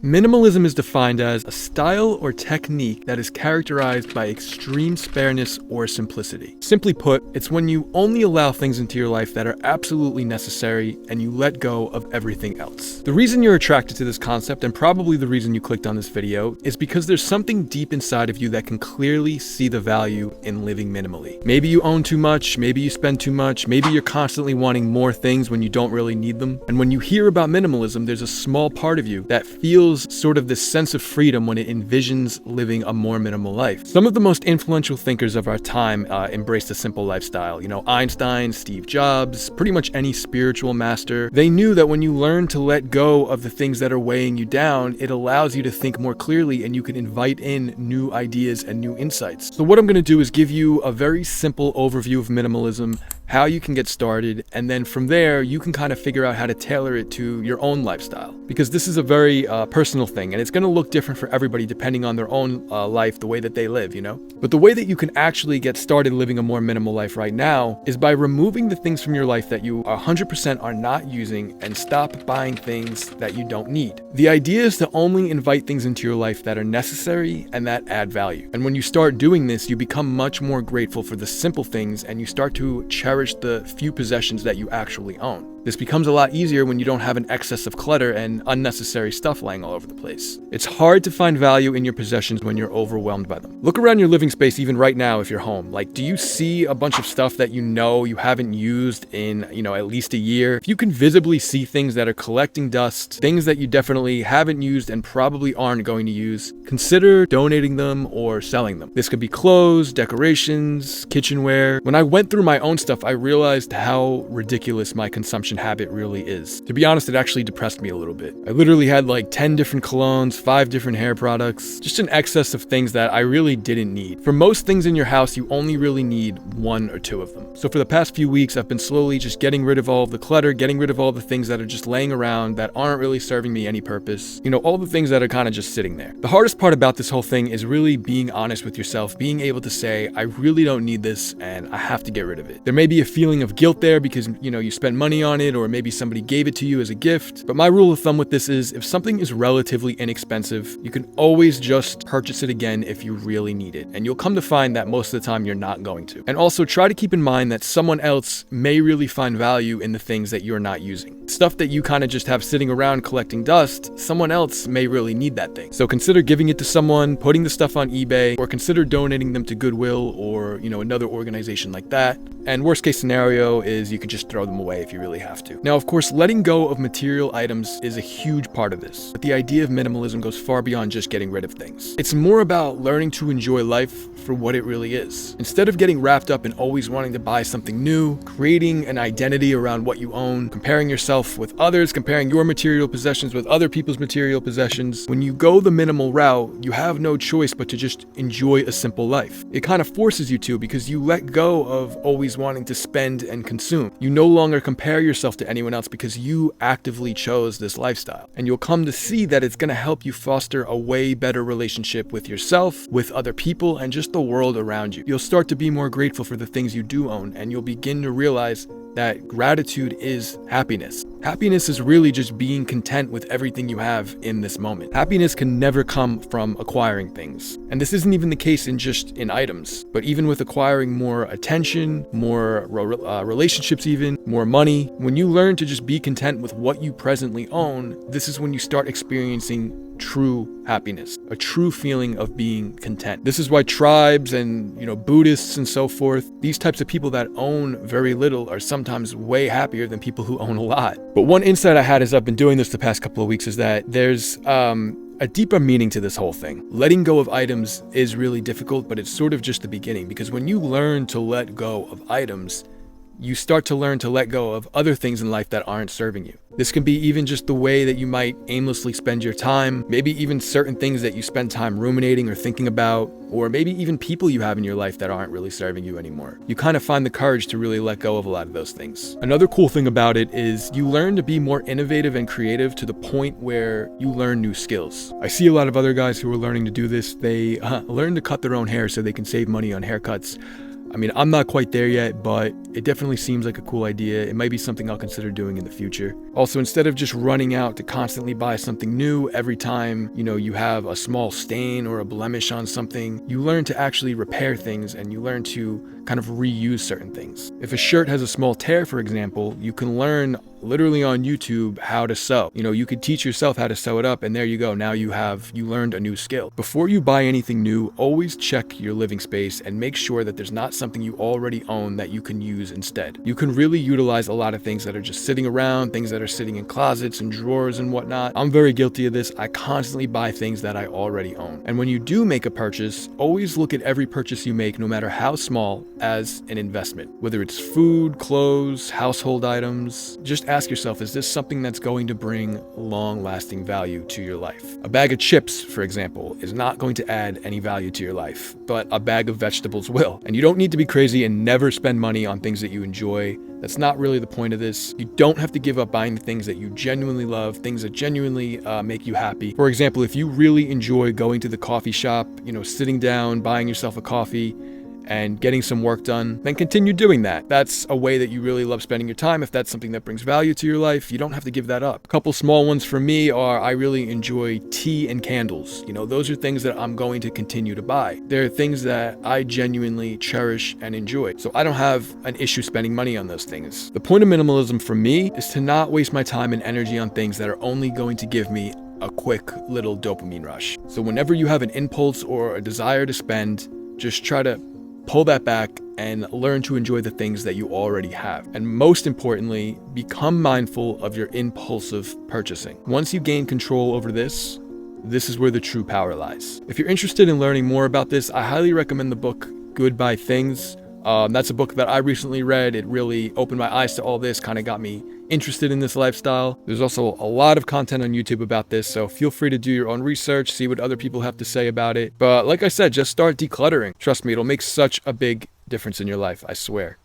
Minimalism is defined as a style or technique that is characterized by extreme spareness or simplicity. Simply put, it's when you only allow things into your life that are absolutely necessary and you let go of everything else. The reason you're attracted to this concept, and probably the reason you clicked on this video, is because there's something deep inside of you that can clearly see the value in living minimally. Maybe you own too much, maybe you spend too much, maybe you're constantly wanting more things when you don't really need them. And when you hear about minimalism, there's a small part of you that feels sort of this sense of freedom when it envisions living a more minimal life. Some of the most influential thinkers of our time embraced a simple lifestyle. Einstein, Steve Jobs, pretty much any spiritual master. They knew that when you learn to let go of the things that are weighing you down, it allows you to think more clearly and you can invite in new ideas and new insights. So what I'm going to do is give you a very simple overview of minimalism, how you can get started, and then from there you can kind of figure out how to tailor it to your own lifestyle, because this is a very personal thing and it's going to look different for everybody depending on their own life, the way that they live, But the way that you can actually get started living a more minimal life right now is by removing the things from your life that you 100% are not using and stop buying things that you don't need. The idea is to only invite things into your life that are necessary and that add value. And when you start doing this, you become much more grateful for the simple things and you start to cherish the few possessions that you actually own. This becomes a lot easier when you don't have an excess of clutter and unnecessary stuff lying all over the place. It's hard to find value in your possessions when you're overwhelmed by them. Look around your living space even right now if you're home. Do you see a bunch of stuff that you haven't used in, at least a year? If you can visibly see things that are collecting dust, things that you definitely haven't used and probably aren't going to use, consider donating them or selling them. This could be clothes, decorations, kitchenware. When I went through my own stuff, I realized how ridiculous my consumption habit really is. To be honest, it actually depressed me a little bit. I literally had 10 different colognes, 5 different hair products, just an excess of things that I really didn't need. For most things in your house, you only really need 1 or 2 of them. So for the past few weeks, I've been slowly just getting rid of all of the clutter, getting rid of all the things that are just laying around that aren't really serving me any purpose. All the things that are kind of just sitting there. The hardest part about this whole thing is really being honest with yourself, being able to say, I really don't need this and I have to get rid of it. There may be a feeling of guilt there because, you spent money on it, or maybe somebody gave it to you as a gift. But my rule of thumb with this is if something is relatively inexpensive, you can always just purchase it again if you really need it. And you'll come to find that most of the time you're not going to. And also try to keep in mind that someone else may really find value in the things that you're not using. Stuff that you kind of just have sitting around collecting dust, someone else may really need that thing. So consider giving it to someone, putting the stuff on eBay, or consider donating them to Goodwill or, another organization like that. And worst case scenario is you could just throw them away if you really have to. Now, of course, letting go of material items is a huge part of this, but the idea of minimalism goes far beyond just getting rid of things. It's more about learning to enjoy life for what it really is. Instead of getting wrapped up in always wanting to buy something new, creating an identity around what you own, comparing yourself with others, comparing your material possessions with other people's material possessions, when you go the minimal route, you have no choice but to just enjoy a simple life. It kind of forces you to, because you let go of always wanting to spend and consume. You no longer compare yourself to anyone else because you actively chose this lifestyle. And you'll come to see that it's going to help you foster a way better relationship with yourself, with other people, and just the world around you. You'll start to be more grateful for the things you do own, and you'll begin to realize that gratitude is happiness. Happiness is really just being content with everything you have in this moment. Happiness can never come from acquiring things. And this isn't even the case in items, but even with acquiring more attention, more relationships even, more money. When you learn to just be content with what you presently own, this is when you start experiencing true happiness, a true feeling of being content. This is why tribes and, Buddhists and so forth, these types of people that own very little are sometimes way happier than people who own a lot. But one insight I had as I've been doing this the past couple of weeks is that there's a deeper meaning to this whole thing. Letting go of items is really difficult, but it's sort of just the beginning, because when you learn to let go of items, you start to learn to let go of other things in life that aren't serving you. This can be even just the way that you might aimlessly spend your time, maybe even certain things that you spend time ruminating or thinking about, or maybe even people you have in your life that aren't really serving you anymore. You kind of find the courage to really let go of a lot of those things. Another cool thing about it is you learn to be more innovative and creative to the point where you learn new skills. I see a lot of other guys who are learning to do this. They learn to cut their own hair so they can save money on haircuts. I mean, I'm not quite there yet, but it definitely seems like a cool idea. It might be something I'll consider doing in the future. Also, instead of just running out to constantly buy something new every time, you have a small stain or a blemish on something, you learn to actually repair things and you learn to kind of reuse certain things. If a shirt has a small tear, for example, you can learn literally on YouTube how to sew. You could teach yourself how to sew it up, and there you go. Now you learned a new skill. Before you buy anything new, always check your living space and make sure that there's not something you already own that you can use instead. You can really utilize a lot of things that are just sitting around, things that are sitting in closets and drawers and whatnot. I'm very guilty of this. I constantly buy things that I already own. And when you do make a purchase, always look at every purchase you make, no matter how small, as an investment. Whether it's food, clothes, household items, just ask yourself, is this something that's going to bring long-lasting value to your life? A bag of chips, for example, is not going to add any value to your life, but a bag of vegetables will. And you don't need to be crazy and never spend money on things that you enjoy. That's not really the point of this. You don't have to give up buying the things that you genuinely love, things that genuinely make you happy. For example, if you really enjoy going to the coffee shop, sitting down, buying yourself a coffee, and getting some work done, then continue doing that. That's a way that you really love spending your time. If that's something that brings value to your life, you don't have to give that up. A couple small ones for me are, I really enjoy tea and candles. Those are things that I'm going to continue to buy. They're things that I genuinely cherish and enjoy. So I don't have an issue spending money on those things. The point of minimalism for me is to not waste my time and energy on things that are only going to give me a quick little dopamine rush. So whenever you have an impulse or a desire to spend, just try to pull that back and learn to enjoy the things that you already have. And most importantly, become mindful of your impulsive purchasing. Once you gain control over this is where the true power lies. If you're interested in learning more about this, I highly recommend the book Goodbye Things. That's a book that I recently read. It really opened my eyes to all this, kind of got me interested in this lifestyle. There's also a lot of content on YouTube about this, so feel free to do your own research, see what other people have to say about it. But like I said, just start decluttering. Trust me, it'll make such a big difference in your life, I swear.